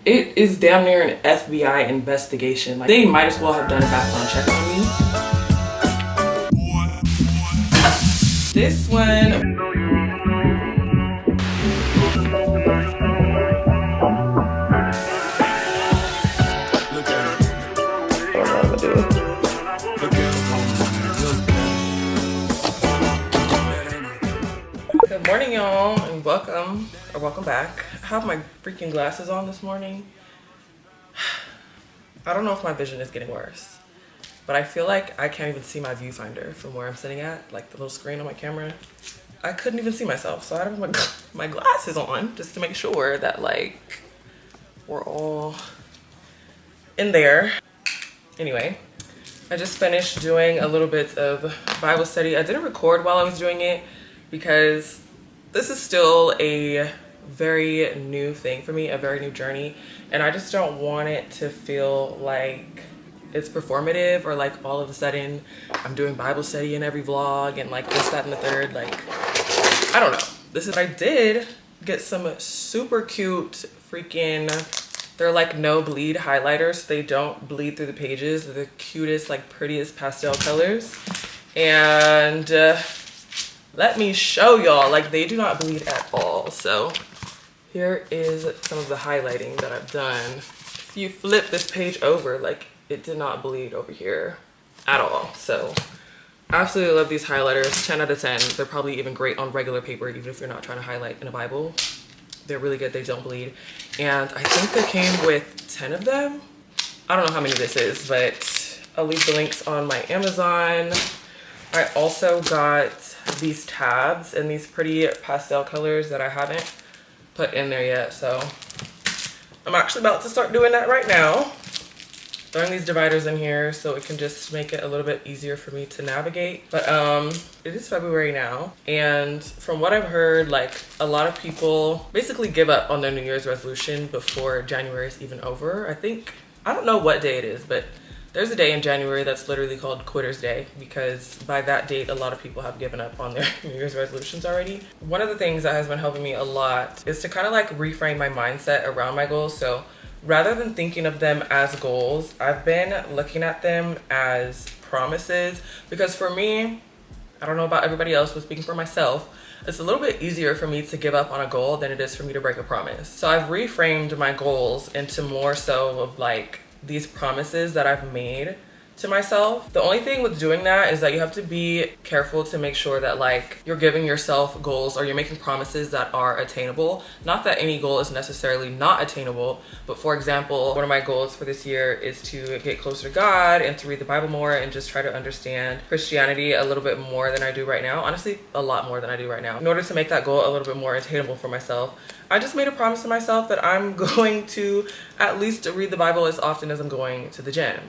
It is damn near an FBI investigation. Like, they might as well have done a background check on me. This one. Good morning, y'all, and welcome back. I have my freaking glasses on this morning. I don't know if my vision is getting worse, but I feel like I can't even see my viewfinder from where I'm sitting at, like the little screen on my camera. I couldn't even see myself, so I have my glasses on just to make sure that like we're all in there. Anyway, I just finished doing a little bit of Bible study. I didn't record while I was doing it because this is still a very new thing for me, a very new journey, and I just don't want it to feel like it's performative or like all of a sudden I'm doing Bible study in every vlog and like this, that, and the third. Like, I don't know. I did get some super cute freaking, they're like no bleed highlighters, so they don't bleed through the pages. They're the cutest, like prettiest pastel colors. And let me show y'all, like they do not bleed at all. So here is some of the highlighting that I've done. If you flip this page over, like it did not bleed over here at all. So absolutely love these highlighters, 10 out of 10. They're probably even great on regular paper, even if you're not trying to highlight in a Bible. They're really good, they don't bleed. And I think they came with 10 of them. I don't know how many this is, but I'll leave the links on my Amazon. I also got these tabs in these pretty pastel colors that I haven't put in there yet. So I'm actually about to start doing that right now. Throwing these dividers in here so it can just make it a little bit easier for me to navigate. But it is February now, and from what I've heard, like a lot of people basically give up on their New Year's resolution before January is even over. I don't know what day it is, but there's a day in January that's literally called Quitter's Day, because by that date, a lot of people have given up on their New Year's resolutions already. One of the things that has been helping me a lot is to kind of like reframe my mindset around my goals. So rather than thinking of them as goals, I've been looking at them as promises, because for me, I don't know about everybody else, but speaking for myself, it's a little bit easier for me to give up on a goal than it is for me to break a promise. So I've reframed my goals into more so of like these promises that I've made to myself. The only thing with doing that is that you have to be careful to make sure that like you're giving yourself goals or you're making promises that are attainable. Not that any goal is necessarily not attainable, but for example, one of my goals for this year is to get closer to God and to read the Bible more and just try to understand Christianity a little bit more than I do right now. Honestly, a lot more than I do right now. In order to make that goal a little bit more attainable for myself, I just made a promise to myself that I'm going to at least read the Bible as often as I'm going to the gym.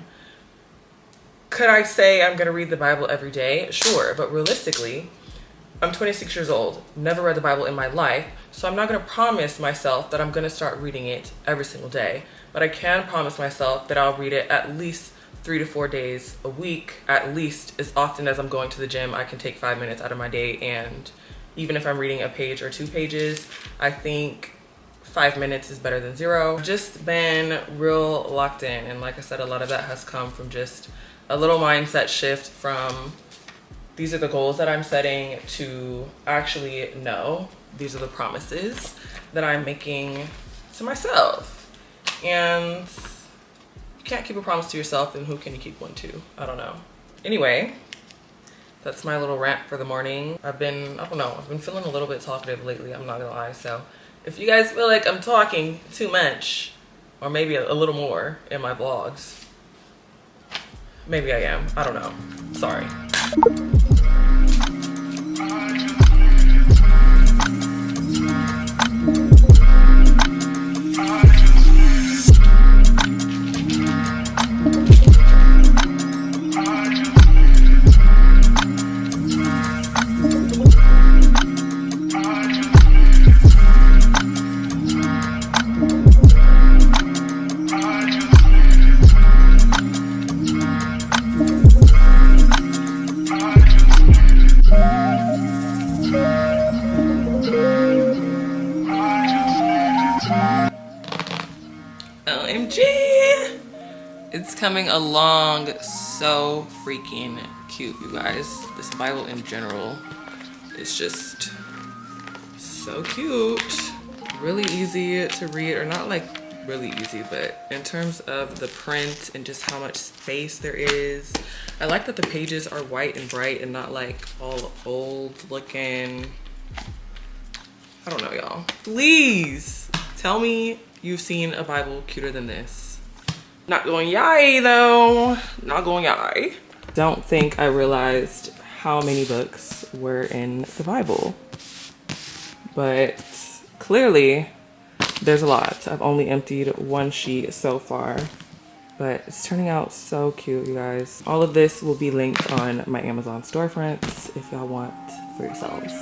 Could I say I'm gonna read the Bible every day? Sure, but realistically, I'm 26 years old, never read the Bible in my life, so I'm not gonna promise myself that I'm gonna start reading it every single day, but I can promise myself that I'll read it at least 3 to 4 days a week, at least as often as I'm going to the gym. I can take 5 minutes out of my day, and even if I'm reading a page or 2 pages, I think 5 minutes is better than 0. I've just been real locked in, and like I said, a lot of that has come from just a little mindset shift from these are the goals that I'm setting to actually no, these are the promises that I'm making to myself. And you can't keep a promise to yourself, then who can you keep one to? I don't know. Anyway, that's my little rant for the morning. I've been feeling a little bit talkative lately, I'm not gonna lie. So if you guys feel like I'm talking too much, or maybe a little more in my vlogs, maybe I am, I don't know, sorry. OMG. It's coming along so freaking cute, you guys. This Bible in general is just so cute. Really easy to read, or not like really easy, but in terms of the print and just how much space there is. I like that the pages are white and bright and not like all old looking. I don't know, y'all. Please tell me you've seen a Bible cuter than this. Not going yay though. Not going yay. Don't think I realized how many books were in the Bible, but clearly there's a lot. I've only emptied one sheet so far, but it's turning out so cute, you guys. All of this will be linked on my Amazon storefronts if y'all want for yourselves.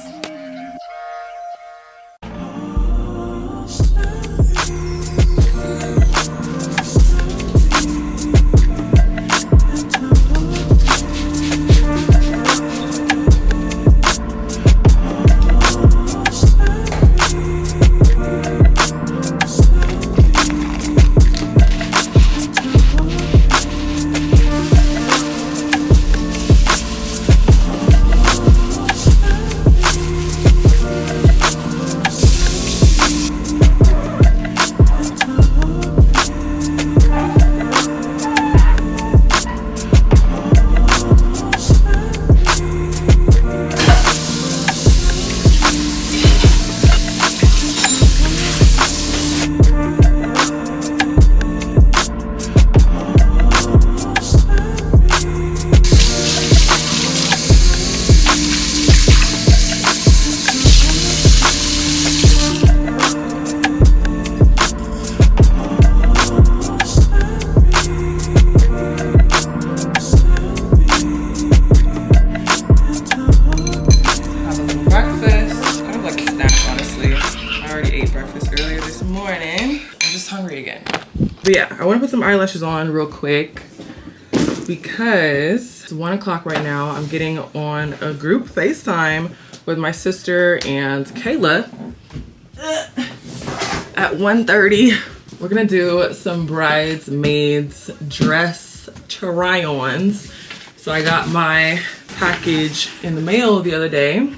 But yeah, I want to put some eyelashes on real quick because it's 1 o'clock right now. I'm getting on a group FaceTime with my sister and Kayla at 1:30. We're gonna do some bridesmaids dress try-ons. So I got my package in the mail the other day.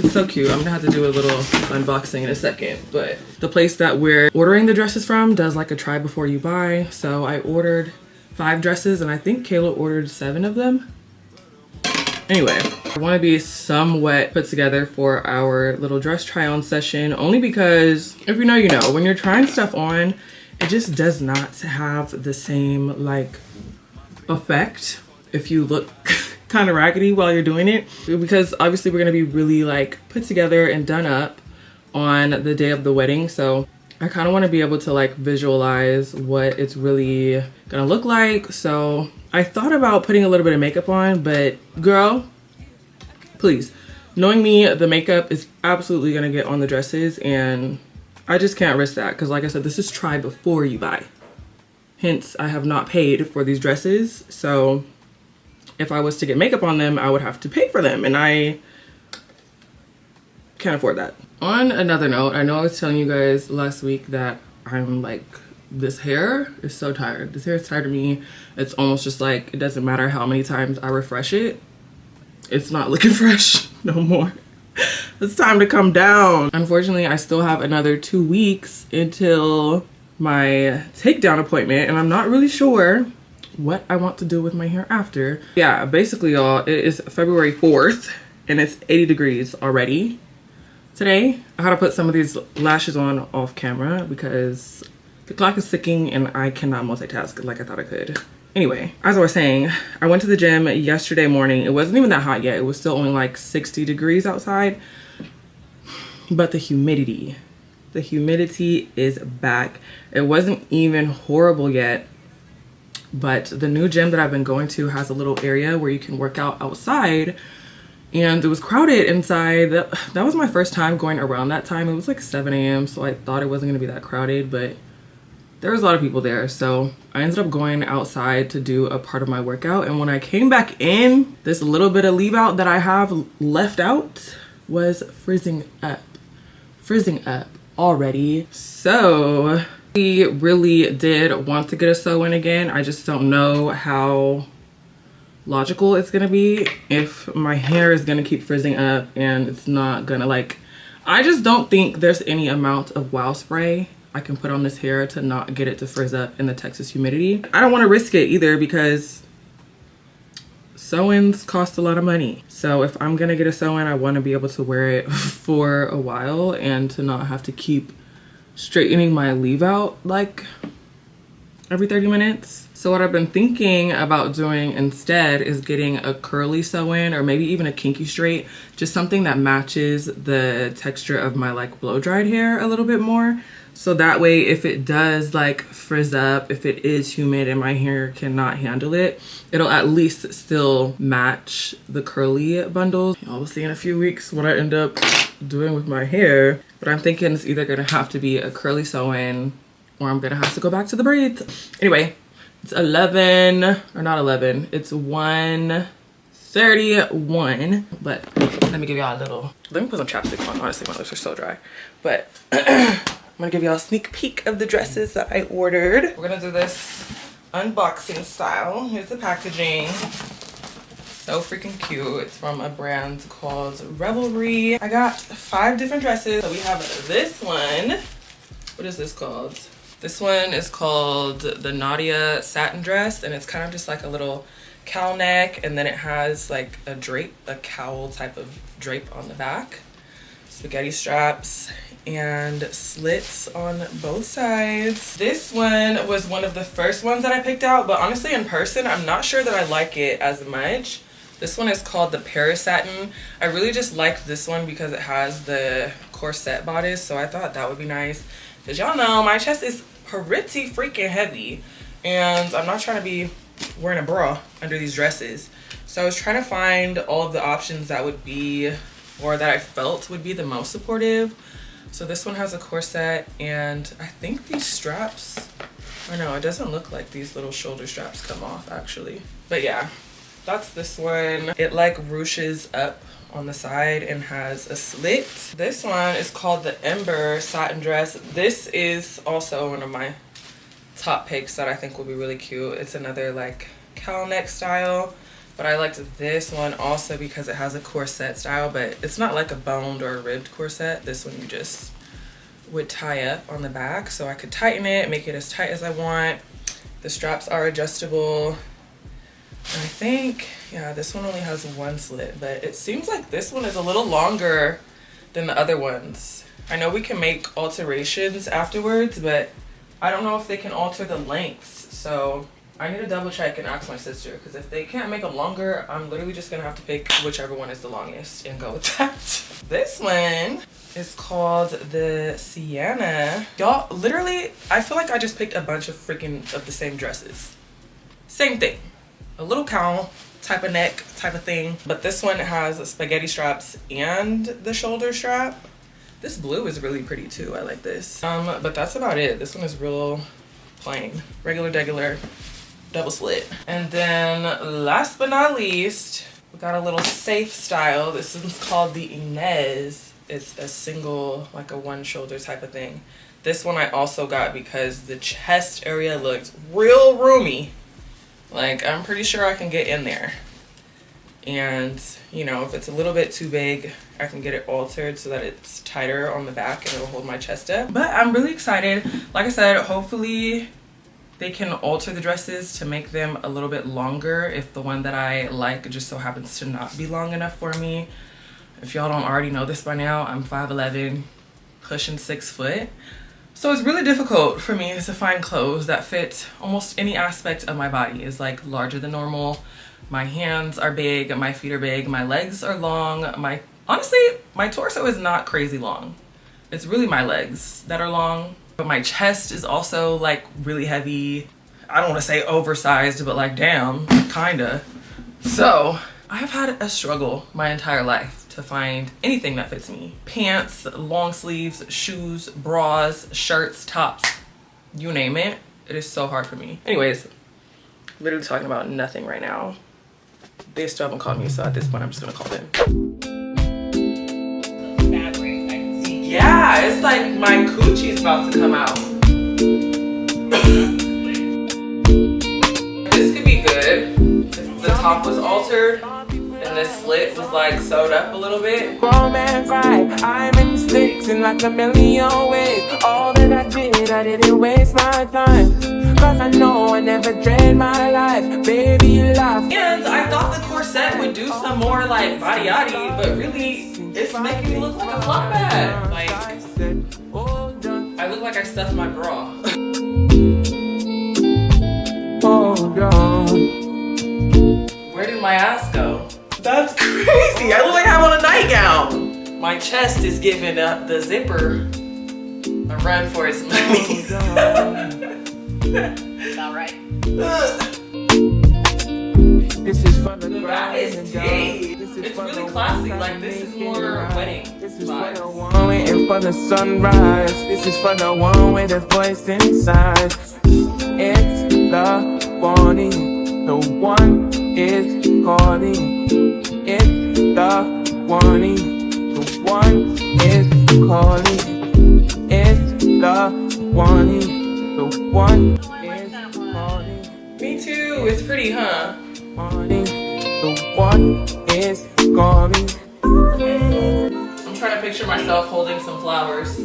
It's so cute. I'm gonna have to do a little unboxing in a second, but the place that we're ordering the dresses from does like a try before you buy. So I ordered 5 dresses and I think Kayla ordered 7 of them. Anyway, I want to be somewhat put together for our little dress try on session, only because if you know, you know, when you're trying stuff on, it just does not have the same like effect if you look kind of raggedy while you're doing it, because obviously we're gonna be really like put together and done up on the day of the wedding. So I kind of want to be able to like visualize what it's really gonna look like. So I thought about putting a little bit of makeup on, but girl, please, knowing me, the makeup is absolutely gonna get on the dresses and I just can't risk that, because like I said, this is try before you buy. Hence, I have not paid for these dresses. So if I was to get makeup on them, I would have to pay for them, and I can't afford that. On another note, I know I was telling you guys last week that I'm like, this hair is so tired. This hair is tired of me. It's almost just like, it doesn't matter how many times I refresh it, it's not looking fresh no more. It's time to come down. Unfortunately, I still have another 2 weeks until my takedown appointment, and I'm not really sure what I want to do with my hair after. Yeah, basically y'all, it is February 4th and it's 80 degrees already today. I had to put some of these lashes on off camera because the clock is ticking and I cannot multitask like I thought I could. Anyway, as I was saying, I went to the gym yesterday morning. It wasn't even that hot yet. It was still only like 60 degrees outside, but the humidity is back. It wasn't even horrible yet. But the new gym that I've been going to has a little area where you can work out outside, and it was crowded inside. That was my first time going around that time. It was like 7 a.m. so I thought it wasn't gonna be that crowded, but there was a lot of people there. So I ended up going outside to do a part of my workout, and when I came back in, this little bit of leave out that I have left out was frizzing up already. So We really did want to get a sew-in again. I just don't know how logical it's gonna be if my hair is gonna keep frizzing up and it's not gonna like, I just don't think there's any amount of wow spray I can put on this hair to not get it to frizz up in the Texas humidity. I don't want to risk it either because sew-ins cost a lot of money. So if I'm gonna get a sew-in, I want to be able to wear it for a while and to not have to keep straightening my leave out like every 30 minutes. So what I've been thinking about doing instead is getting a curly sew-in or maybe even a kinky straight, just something that matches the texture of my like blow dried hair a little bit more. So that way, if it does like frizz up, if it is humid and my hair cannot handle it, it'll at least still match the curly bundles. I'll see in a few weeks what I end up doing with my hair, but I'm thinking it's either gonna have to be a curly sew-in or I'm gonna have to go back to the braids. Anyway, it's 11, or not 11, it's 1:31, but let me give y'all a little, let me put some chapstick on. Honestly, my lips are so dry, but I'm gonna give y'all a sneak peek of the dresses that I ordered. We're gonna do this unboxing style. Here's the packaging. So freaking cute. It's from a brand called Revelry. I got 5 different dresses. So we have this one. What is this called? This one is called the Nadia satin dress, and it's kind of just like a little cowl neck, and then it has like a drape, a cowl type of drape on the back. Spaghetti straps and slits on both sides. This one was one of the first ones that I picked out, but honestly in person I'm not sure that I like it as much. This one is called the Paris satin. I really just like this one because it has the corset bodice, so I thought that would be nice because y'all know my chest is pretty freaking heavy and I'm not trying to be wearing a bra under these dresses. So I was trying to find all of the options that would be, or that I felt would be the most supportive. So this one has a corset, and I think these straps, or no, it doesn't look like these little shoulder straps come off actually. But yeah, that's this one. It like ruches up on the side and has a slit. This one is called the Ember satin dress. This is also one of my top picks that I think will be really cute. It's another like cowl neck style. But I liked this one also because it has a corset style, but it's not like a boned or a ribbed corset. This one you just would tie up on the back, so I could tighten it, make it as tight as I want. The straps are adjustable. And I think, yeah, this one only has one slit, but it seems like this one is a little longer than the other ones. I know we can make alterations afterwards, but I don't know if they can alter the lengths, so I need to double check and ask my sister, because if they can't make them longer, I'm literally just gonna have to pick whichever one is the longest and go with that. This one is called the Sienna. Y'all, literally, I feel like I just picked a bunch of the same dresses. Same thing. A little cowl type of neck type of thing. But this one has spaghetti straps and the shoulder strap. This blue is really pretty too. I like this. But that's about it. This one is real plain. Regular double slit. And then last but not least, we got a little safe style. This one's called the Inez. It's a single, like a one shoulder type of thing. This one I also got because the chest area looked real roomy. Like, I'm pretty sure I can get in there. And, you know, if it's a little bit too big, I can get it altered so that it's tighter on the back and it'll hold my chest up. But I'm really excited. Like I said, hopefully they can alter the dresses to make them a little bit longer if the one that I like just so happens to not be long enough for me. If y'all don't already know this by now, I'm 5'11", pushing 6 foot. So it's really difficult for me to find clothes that fit almost any aspect of my body. It's like larger than normal. My hands are big, my feet are big, my legs are long. Honestly, my torso is not crazy long. It's really my legs that are long. But my chest is also like really heavy. I don't want to say oversized, but like damn, kinda. So I've had a struggle my entire life to find anything that fits me. Pants, long sleeves, shoes, bras, shirts, tops, you name it. It is so hard for me. Anyways, literally talking about nothing right now. They still haven't called me, so at this point I'm just gonna call them. Yeah, it's like my coochie's about to come out. top was altered and this slit was like sewed up a little bit. Grown man cry, I'm in mistakes in like a million ways. All that I didn't waste my time. Cause I know I never dread my life. Baby, you laugh. And I thought the corset would do some more like body yaddy, but really it's making me look like a flop bag. Like, I look like I stuffed my bra. Where did my ass go? That's crazy. I look like I have on a nightgown. My chest is giving up the zipper a run for its money. It's all right. This is for the That is deep. It's really classy. Like, this is more wedding This is for the vibes. one waiting for the sunrise. This is for the one with the voice inside. It's the warning. The one is calling. It's the warning. The one is calling. It's the warning. The one is calling. Me too. It's pretty, huh? Warning. The one is calling. I'm trying to picture myself holding some flowers.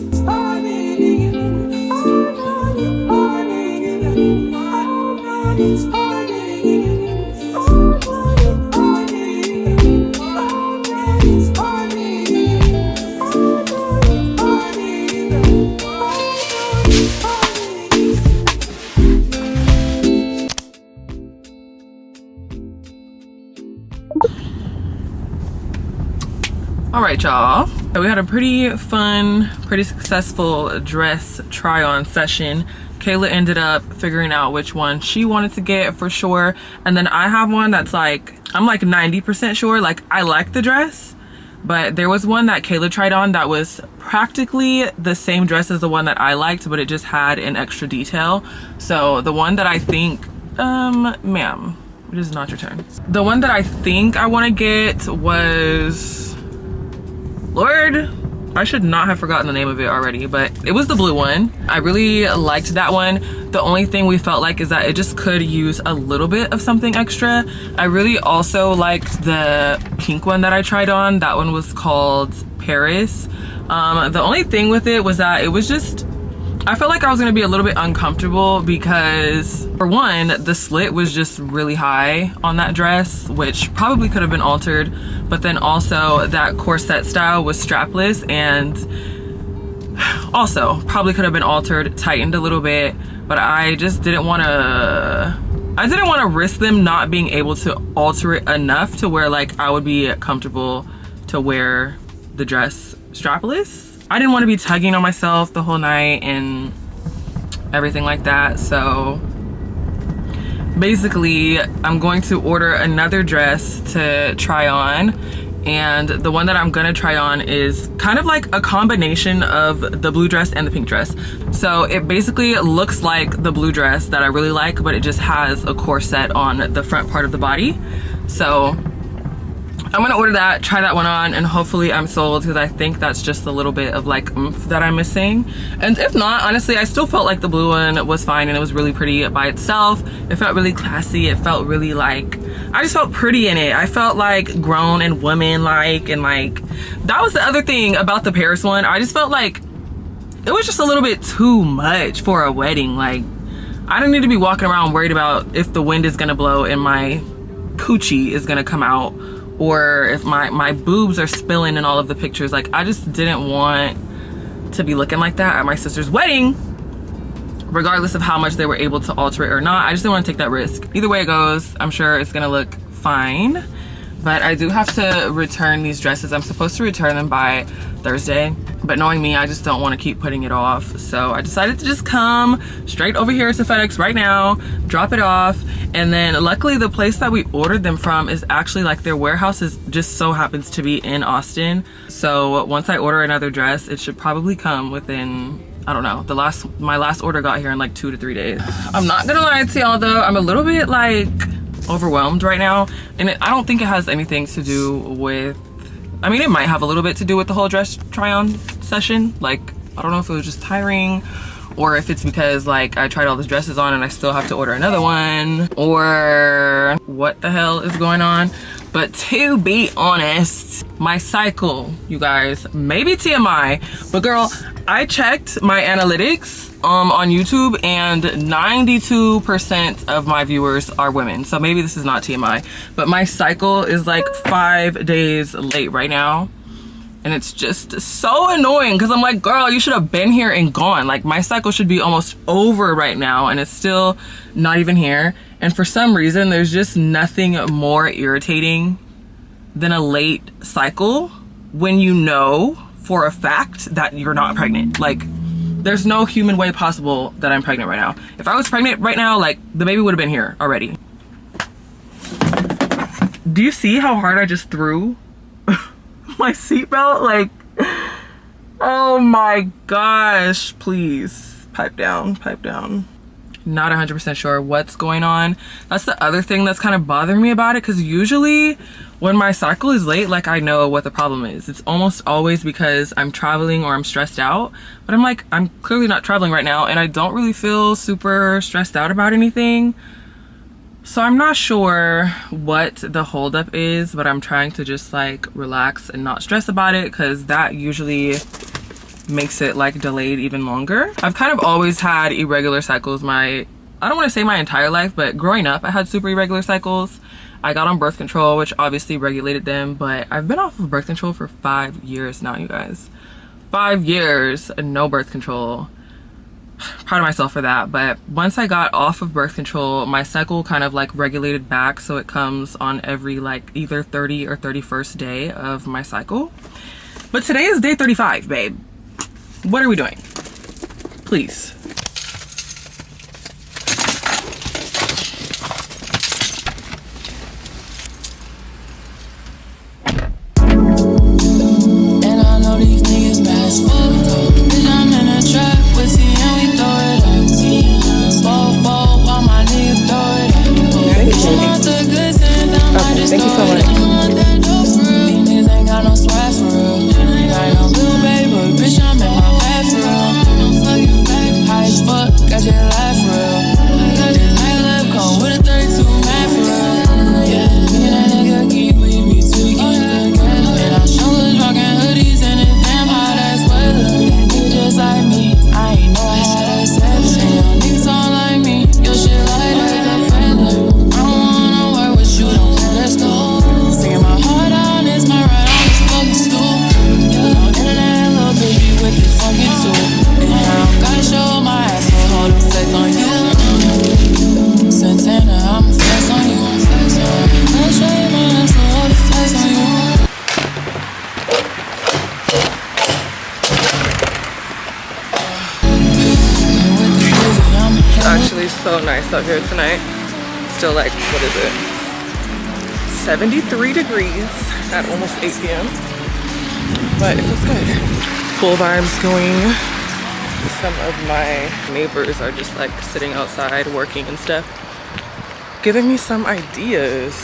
All right, y'all. So we had a pretty fun, pretty successful dress try-on session. Kayla ended up figuring out which one she wanted to get for sure. And then I have one that's like, I'm like 90% sure, like I like the dress, but there was one that Kayla tried on that was practically the same dress as the one that I liked, but it just had an extra detail. So the one that I think, ma'am, it is not your turn. The one that I think I want to get was, Lord, I should not have forgotten the name of it already, but it was the blue one. I really liked that one. The only thing we felt like is that it just could use a little bit of something extra. I really also liked the pink one that I tried on. That one was called Paris. The only thing with it was that it was just, I felt like I was gonna be a little bit uncomfortable because, for one, the slit was just really high on that dress, which probably could have been altered, but then also that corset style was strapless and also probably could have been altered, tightened a little bit, but I just didn't wanna, risk them not being able to alter it enough to where like I would be comfortable to wear the dress strapless. I didn't want to be tugging on myself the whole night and everything like that. So basically I'm going to order another dress to try on, and the one that I'm gonna try on is kind of like a combination of the blue dress and the pink dress. So it basically looks like the blue dress that I really like, but it just has a corset on the front part of the body. So I'm gonna order that, try that one on, and hopefully I'm sold, because I think that's just a little bit of like oomph that I'm missing. And if not, honestly, I still felt like the blue one was fine and it was really pretty by itself. It felt really classy. It felt really like, I just felt pretty in it. I felt like grown and woman-like, and like, that was the other thing about the Paris one. I just felt like it was just a little bit too much for a wedding. Like, I don't need to be walking around worried about if the wind is gonna blow and my coochie is gonna come out, or if my boobs are spilling in all of the pictures. Like, I just didn't want to be looking like that at my sister's wedding, regardless of how much they were able to alter it or not. I just didn't want to take that risk. Either way it goes, I'm sure it's gonna look fine. But I do have to return these dresses. I'm supposed to return them by Thursday, but knowing me, I just don't want to keep putting it off. So I decided to just come straight over here to FedEx right now, drop it off, and then luckily the place that we ordered them from is actually like, their warehouse is just so happens to be in Austin. So once I order another dress, it should probably come within, I don't know, my last order got here in like 2 to 3 days. I'm not gonna lie to y'all though, I'm a little bit like overwhelmed right now, and I don't think it has anything to do with, I mean, it might have a little bit to do with the whole dress try on session. Like, I don't know if it was just tiring or if it's because like I tried all these dresses on and I still have to order another one, or what the hell is going on. But to be honest, my cycle, you guys, maybe TMI, but girl, I checked my analytics on YouTube and 92% of my viewers are women. So maybe this is not TMI, but my cycle is like 5 days late right now. And it's just so annoying because I'm like, girl, you should have been here and gone. Like my cycle should be almost over right now and it's still not even here. And for some reason, there's just nothing more irritating than a late cycle when you know for a fact that you're not pregnant. Like there's no human way possible that I'm pregnant right now. If I was pregnant right now, like the baby would have been here already. Do you see how hard I just threw my seatbelt? Like, oh my gosh, please pipe down, pipe down. Not 100% sure what's going on. That's the other thing that's kind of bothering me about it, because usually when my cycle is late, like I know what the problem is. It's almost always because I'm traveling or I'm stressed out, but I'm like, I'm clearly not traveling right now and I don't really feel super stressed out about anything. So I'm not sure what the holdup is, but I'm trying to just like relax and not stress about it, because that usually makes it like delayed even longer. I've kind of always had irregular cycles I don't want to say my entire life, but growing up I had super irregular cycles. I got on birth control, which obviously regulated them, but I've been off of birth control for 5 years now, you guys. 5 years, no birth control. Proud of myself for that. But once I got off of birth control, my cycle kind of like regulated back, so it comes on every like either 30 or 31st day of my cycle. But today is day 35, babe. What are we doing? Please. And I know these niggas bad as fuck. Bitch, I'm in a trap with T and we throw it up. Slow fall while my nigga throw it up. Okay, thank you so much. These niggas ain't got no swag for real. Got no little baby, but bitch, I'm in my bag for real. High as fuck, got your life for real. Got this night left cold with a 32 man for real. Yeah, me and that nigga geek, we be too geek together. And our shoulders rockin' hoodies and it's damn hot ass weather. That nigga just like me, I ain't know I had a seven. And your niggas all like me, your shit light as a feather. I don't wanna work with you, don't care, let's go. Singing my heart out, it's my right on this fucking stool. Yeah, no internet, little baby with this fucking tool. And I don't gotta show my ass, so hold the flex on you. Santana, I'ma flex on you. I'll show you my ass, so hold the flex on you. It's actually so nice out here tonight. Still like, what is it? 73 degrees at almost 8 p.m. But it feels good. Pool vibes going. Some of my neighbors are just like sitting outside working and stuff, giving me some ideas.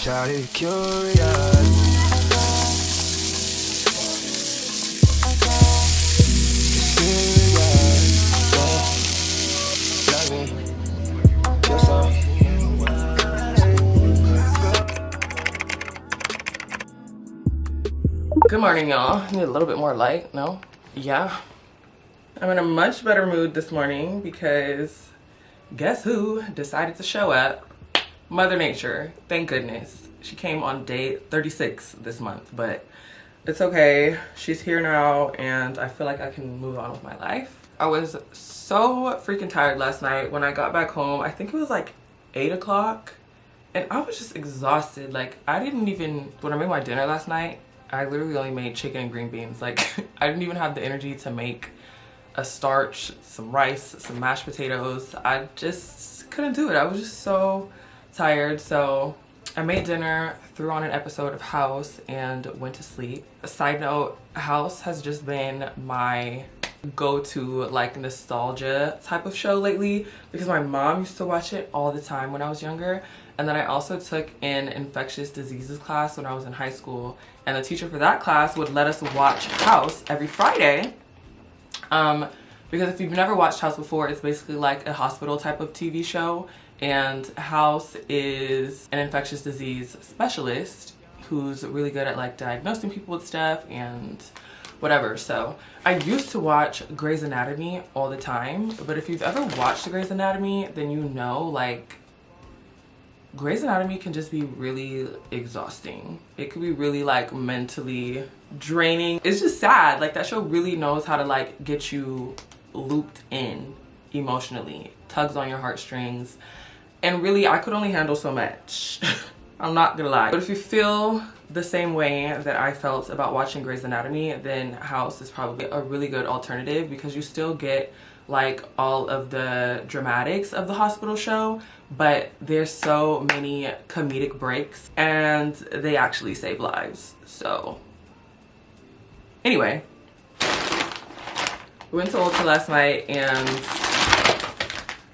Chatty, curious. Good morning, y'all. Need a little bit more light, no? Yeah. I'm in a much better mood this morning because guess who decided to show up? Mother Nature. Thank goodness. She came on day 36 this month, but it's okay. She's here now and I feel like I can move on with my life. I was so freaking tired last night when I got back home. I think it was like 8 o'clock and I was just exhausted. Like I didn't even, when I made my dinner last night, I literally only made chicken and green beans. Like I didn't even have the energy to make a starch, some rice, some mashed potatoes. I just couldn't do it. I was just so tired. So I made dinner, threw on an episode of House and went to sleep. A side note, House has just been my go-to like nostalgia type of show lately because my mom used to watch it all the time when I was younger. And then I also took an infectious diseases class when I was in high school, and the teacher for that class would let us watch House every Friday. Because if you've never watched House before, it's basically like a hospital type of TV show, and House is an infectious disease specialist who's really good at like diagnosing people with stuff and whatever. So I used to watch Grey's Anatomy all the time, but if you've ever watched Grey's Anatomy, then you know like Grey's Anatomy can just be really exhausting. It could be really like mentally draining. It's just sad. Like that show really knows how to like get you looped in emotionally, tugs on your heartstrings, and really I could only handle so much. I'm not gonna lie. But if you feel the same way that I felt about watching Grey's Anatomy, then House is probably a really good alternative because you still get like all of the dramatics of the hospital show, but there's so many comedic breaks and they actually save lives. So anyway, we went to Ulta last night and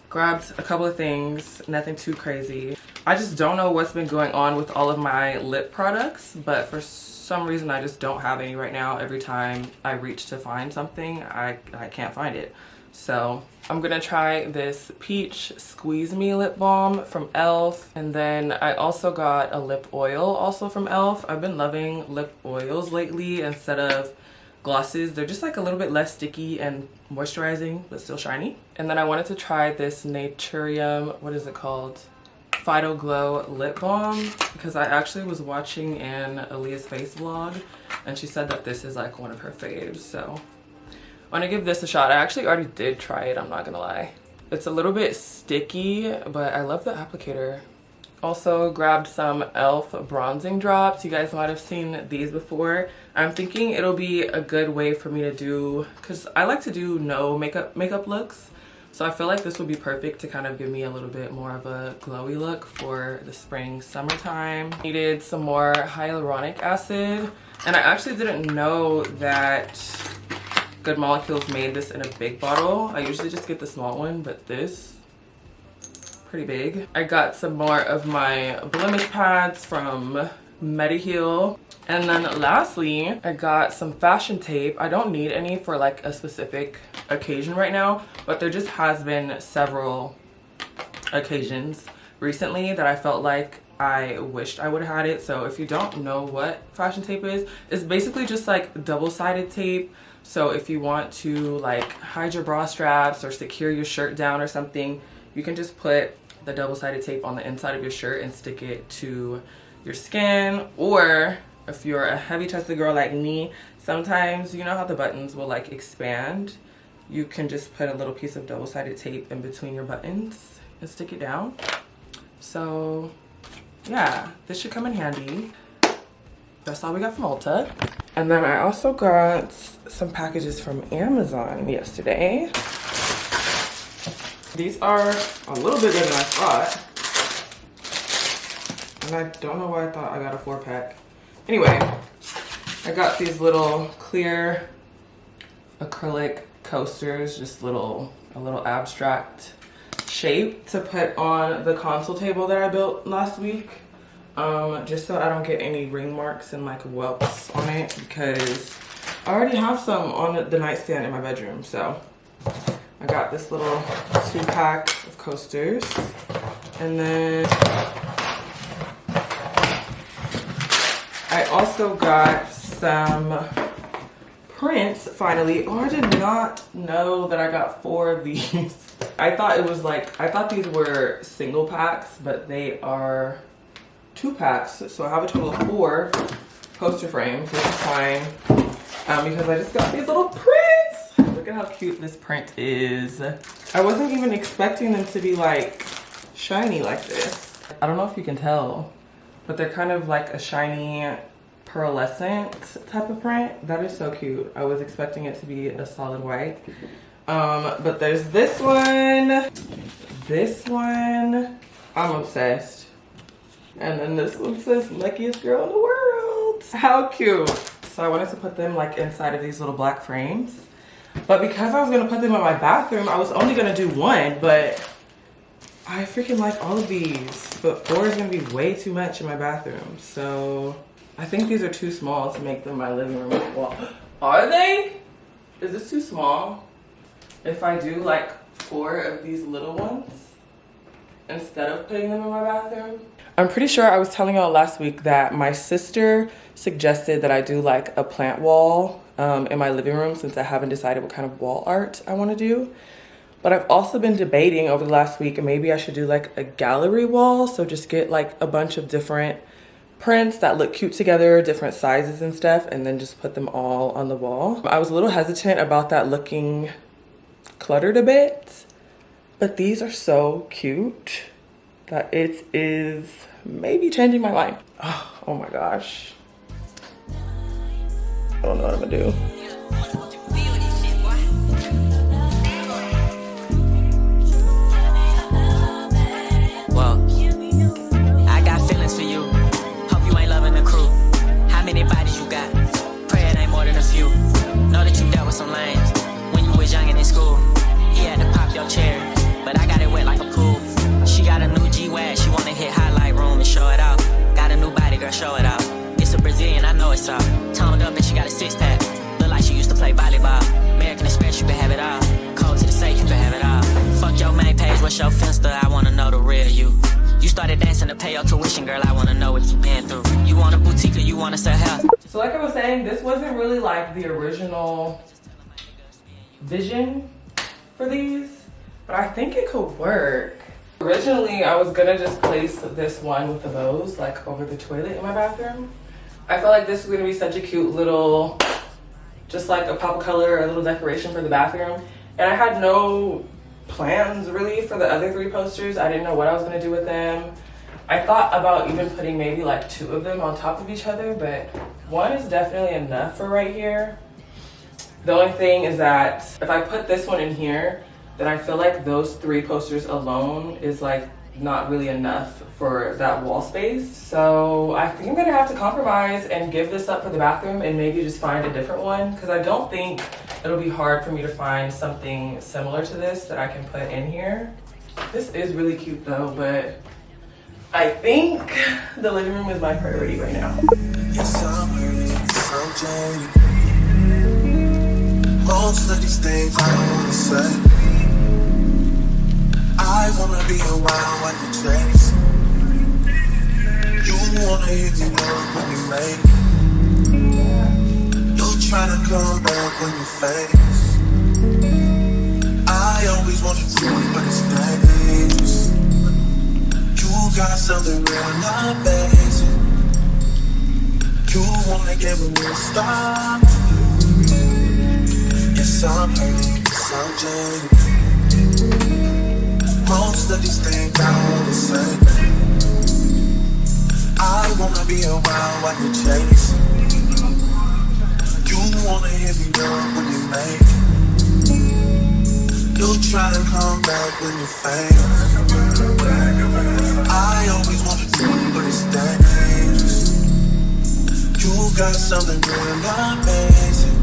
grabbed a couple of things, nothing too crazy. I just don't know what's been going on with all of my lip products, but for some reason I just don't have any right now. Every time I reach to find something, I can't find it. So I'm gonna try this Peach Squeeze Me lip balm from e.l.f. And then I also got a lip oil also from e.l.f. I've been loving lip oils lately instead of glosses. They're just like a little bit less sticky and moisturizing, but still shiny. And then I wanted to try this Naturium, what is it called? Phyto Glow lip balm, because I actually was watching an Aaliyah's Face vlog and she said that this is like one of her faves. So I want to give this a shot. I actually already did try it, I'm not gonna lie. It's a little bit sticky, but I love the applicator. Also grabbed some e.l.f. bronzing drops. You guys might have seen these before. I'm thinking it'll be a good way for me to do, because I like to do no makeup looks. So I feel like this would be perfect to kind of give me a little bit more of a glowy look for the spring, summertime. Needed some more hyaluronic acid. And I actually didn't know that Good Molecules made this in a big bottle. I usually just get the small one, but this, pretty big. I got some more of my blemish pads from Mediheal. And then lastly, I got some fashion tape. I don't need any for like a specific occasion right now, but there just has been several occasions recently that I felt like I wished I would have had it. So if you don't know what fashion tape is, it's basically just like double-sided tape. So if you want to like hide your bra straps or secure your shirt down or something, you can just put the double-sided tape on the inside of your shirt and stick it to your skin. Or if you're a heavy-chested girl like me, sometimes you know how the buttons will like expand. You can just put a little piece of double-sided tape in between your buttons and stick it down. So yeah, this should come in handy. That's all we got from Ulta. And then I also got some packages from Amazon yesterday. These are a little bit bigger than I thought. And I don't know why I thought I got a 4-pack. Anyway, I got these little clear acrylic coasters, just a little abstract shape to put on the console table that I built last week. Just so I don't get any ring marks and like whelps on it, because I already have some on the nightstand in my bedroom. So I got this little 2-pack of coasters, and then I also got some prints finally. Oh, I did not know that I got 4 of these. I thought these were single packs, but they are 2 packs. So I have a total of 4. poster frames, which is fine. Because I just got these little prints. Look at how cute this print is. I wasn't even expecting them to be like shiny like this. I don't know if you can tell, but they're kind of like a shiny pearlescent type of print. That is so cute. I was expecting it to be a solid white. But there's this one. This one, I'm obsessed. And then this one says luckiest girl in the world. How cute. So I wanted to put them like inside of these little black frames. But because I was gonna put them in my bathroom, I was only gonna do one, but I freaking like all of these. But 4 is gonna be way too much in my bathroom. So I think these are too small to make them my living room wall. Are they? Is this too small? If I do like 4 of these little ones instead of putting them in my bathroom. I'm pretty sure I was telling y'all last week that my sister suggested that I do like a plant wall in my living room since I haven't decided what kind of wall art I want to do. But I've also been debating over the last week, maybe I should do like a gallery wall. So just get like a bunch of different prints that look cute together, different sizes and stuff, and then just put them all on the wall. I was a little hesitant about that looking cluttered a bit, but these are so cute that it is maybe changing my mind. Oh my gosh. I don't know what I'm gonna do. Well, I got feelings for you. Hope you ain't loving the crew. How many bodies you got? Pray it ain't more than a few. Know that you dealt with some lanes when you was young and in school. He had to pop your chair, but I got it wet like a pool. She got a new G-Wag, she wanna hit highlight room and show it out. Got a new body, girl, show it out. It's a Brazilian, I know it's all. Toned up and she got a 6-pack. Look like she used to play volleyball. American Express, you can have it all. Cold to the safe, you can have it all. Fuck your main page, what's your Finsta? I wanna know the real you. You started dancing to pay your tuition, girl, I wanna know what you been through. You want a boutique or you wanna sell health? So like I was saying, this wasn't really like the original vision for these, but I think it could work. Originally, I was gonna just place this one with the bows like over the toilet in my bathroom. I felt like this was gonna be such a cute little, just like a pop of color, a little decoration for the bathroom. And I had no plans really for the other 3 posters. I didn't know what I was gonna do with them. I thought about even putting maybe like 2 of them on top of each other, but 1 is definitely enough for right here. The only thing is that if I put this one in here, then I feel like those 3 posters alone is like not really enough for that wall space. So I think I'm gonna have to compromise and give this up for the bathroom and maybe just find a different one, because I don't think it'll be hard for me to find something similar to this that I can put in here. This is really cute though, but I think the living room is my priority right now. Yes, I'm hurting, so jaded. Most of these things I don't wanna say. I wanna be around when you chase. You wanna hit me up when you make. You're trying to come back when you face. I always want you to, but it's dangerous. You got something real, not basic. You wanna get me to stop. Yes, I'm hurting, yes, I'm jaded. Most of these things I don't wanna say. I wanna be around while you chase. You wanna hit me up when you make. You try to come back when you fail. I always wanna do it, but it's dangerous. You got something real, not basic.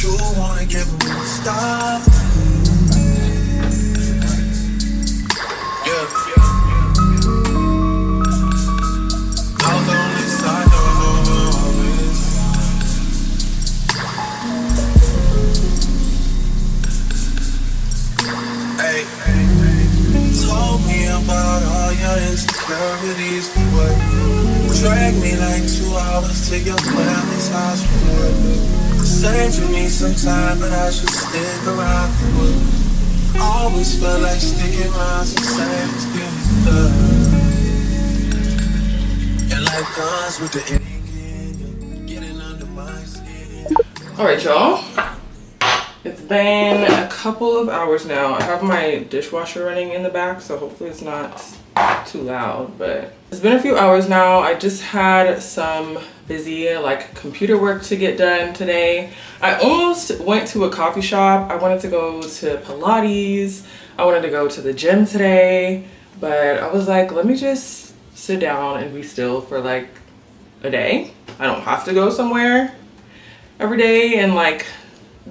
You wanna get me to stop. Insecurities for what? Drag me like 2 hours to your family's house for what? Said you need some time, but I should stick around for what? Always felt like sticking around the same as being love. And like guns with the All right, y'all. It's been a couple of hours now. I have my dishwasher running in the back, so hopefully it's not too loud, but it's been a few hours now. I just had some busy like computer work to get done today. I almost went to a coffee shop. I wanted to go to Pilates. I wanted to go to the gym today, but I was like, let me just sit down and be still for like a day. I don't have to go somewhere every day and like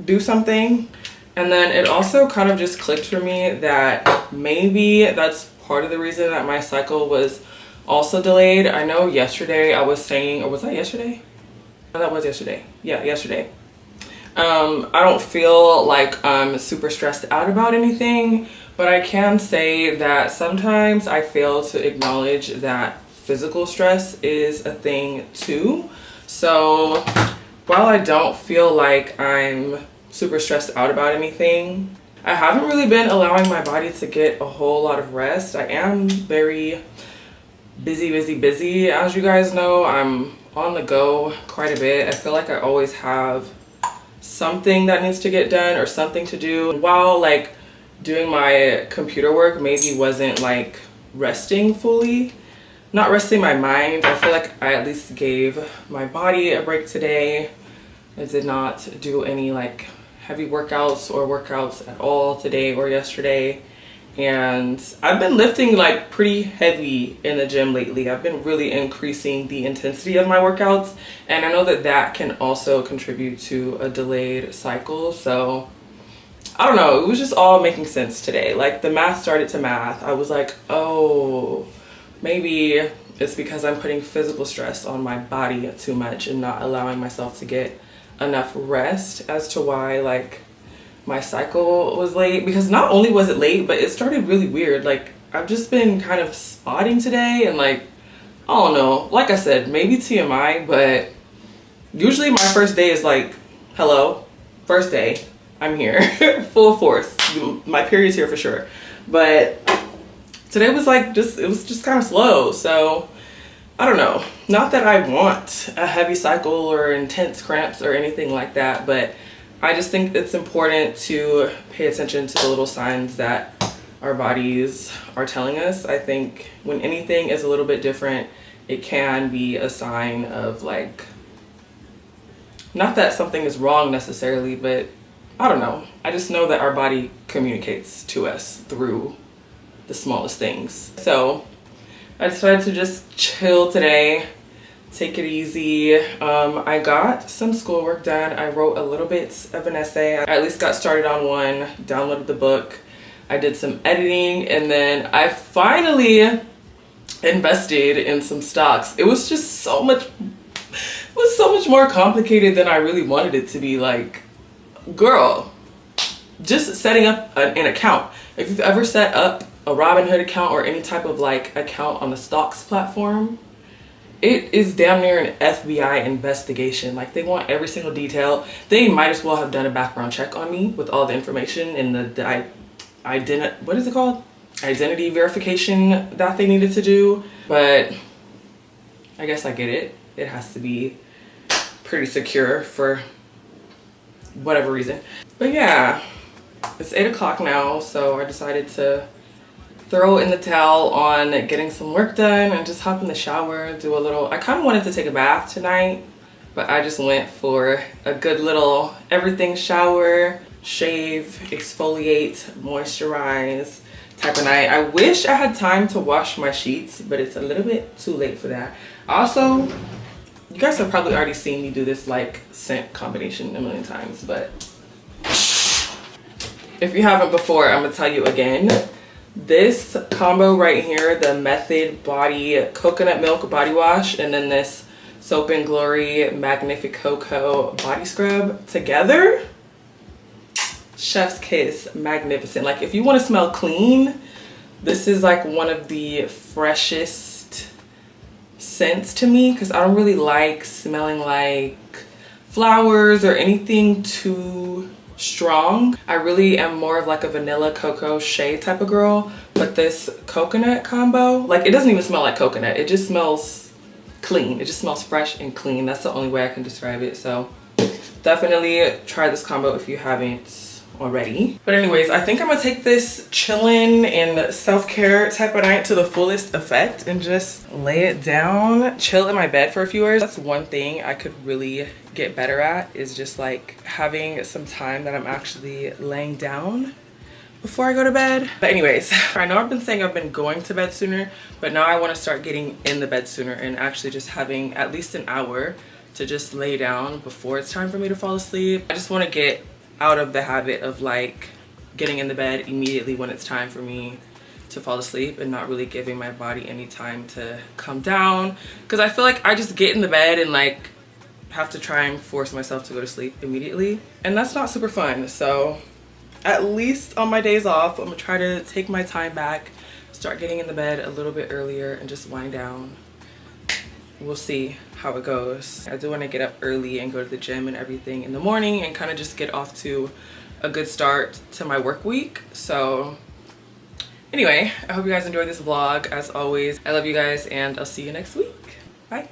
do something. And then it also kind of just clicked for me that maybe that's part of the reason that my cycle was also delayed. I know yesterday I was saying, or was that yesterday? No, that was yesterday. Yeah, yesterday. I don't feel like I'm super stressed out about anything, but I can say that sometimes I fail to acknowledge that physical stress is a thing too. So while I don't feel like I'm super stressed out about anything, I haven't really been allowing my body to get a whole lot of rest. I am very busy. As you guys know, I'm on the go quite a bit. I feel like I always have something that needs to get done or something to do. While like doing my computer work maybe wasn't like resting fully, not resting my mind, I feel like I at least gave my body a break today. I did not do any like heavy workouts or workouts at all today or yesterday. And I've been lifting like pretty heavy in the gym lately. I've been really increasing the intensity of my workouts, and I know that that can also contribute to a delayed cycle. So I don't know, it was just all making sense today. Like the math started to math. I was like, oh, maybe it's because I'm putting physical stress on my body too much and not allowing myself to get enough rest as to why like my cycle was late. Because not only was it late, but it started really weird. Like I've just been kind of spotting today, and like I don't know, like I said, maybe TMI, but usually my first day is like, hello, first day, I'm here. Full force, my period's here for sure. But today was like it was just kind of slow. So I don't know, not that I want a heavy cycle or intense cramps or anything like that, but I just think it's important to pay attention to the little signs that our bodies are telling us. I think when anything is a little bit different, it can be a sign of like, not that something is wrong necessarily, but I don't know. I just know that our body communicates to us through the smallest things. So I decided to just chill today, take it easy. I got some schoolwork done. I wrote a little bit of an essay. I at least got started on one, downloaded the book. I did some editing, and then I finally invested in some stocks. It was just so much more complicated than I really wanted it to be. Like, girl, just setting up an account. If you've ever set up a Robinhood account or any type of like account on the stocks platform, it is damn near an FBI investigation. Like they want every single detail. They might as well have done a background check on me with all the information and the what is it called? Identity verification that they needed to do. But I guess I get it. It has to be pretty secure for whatever reason. But yeah, it's 8 o'clock now, so I decided to throw in the towel on getting some work done and just hop in the shower, do a little, I kind of wanted to take a bath tonight, but I just went for a good little everything shower, shave, exfoliate, moisturize type of night. I wish I had time to wash my sheets, but it's a little bit too late for that. Also, you guys have probably already seen me do this like scent combination a million times, but if you haven't before, I'm gonna tell you again. This combo right here, the Method Body Coconut Milk Body Wash, and then this Soap and Glory Magnificoco Body Scrub together, chef's kiss, magnificent. Like if you want to smell clean, this is like one of the freshest scents to me, because I don't really like smelling like flowers or anything too strong. I really am more of like a vanilla cocoa shea type of girl, but this coconut combo, like it doesn't even smell like coconut. It just smells clean. It just smells fresh and clean. That's the only way I can describe it. So Definitely try this combo if you haven't already. But anyways, I think I'm gonna take this chillin' and self-care type of night to the fullest effect and just lay it down, chill in my bed for a few hours. That's one thing I could really get better at, is just like having some time that I'm actually laying down before I go to bed. But anyways, I know I've been saying I've been going to bed sooner, but now I want to start getting in the bed sooner and actually just having at least an hour to just lay down before it's time for me to fall asleep. I just want to get out of the habit of like getting in the bed immediately when it's time for me to fall asleep and not really giving my body any time to come down, because I feel like I just get in the bed and like have to try and force myself to go to sleep immediately, and that's not super fun. So at least on my days off, I'm gonna try to take my time back, start getting in the bed a little bit earlier and just wind down. We'll see how it goes. I do want to get up early and go to the gym and everything in the morning and kind of just get off to a good start to my work week. So anyway, I hope you guys enjoyed this vlog. As always, I love you guys and I'll see you next week. Bye.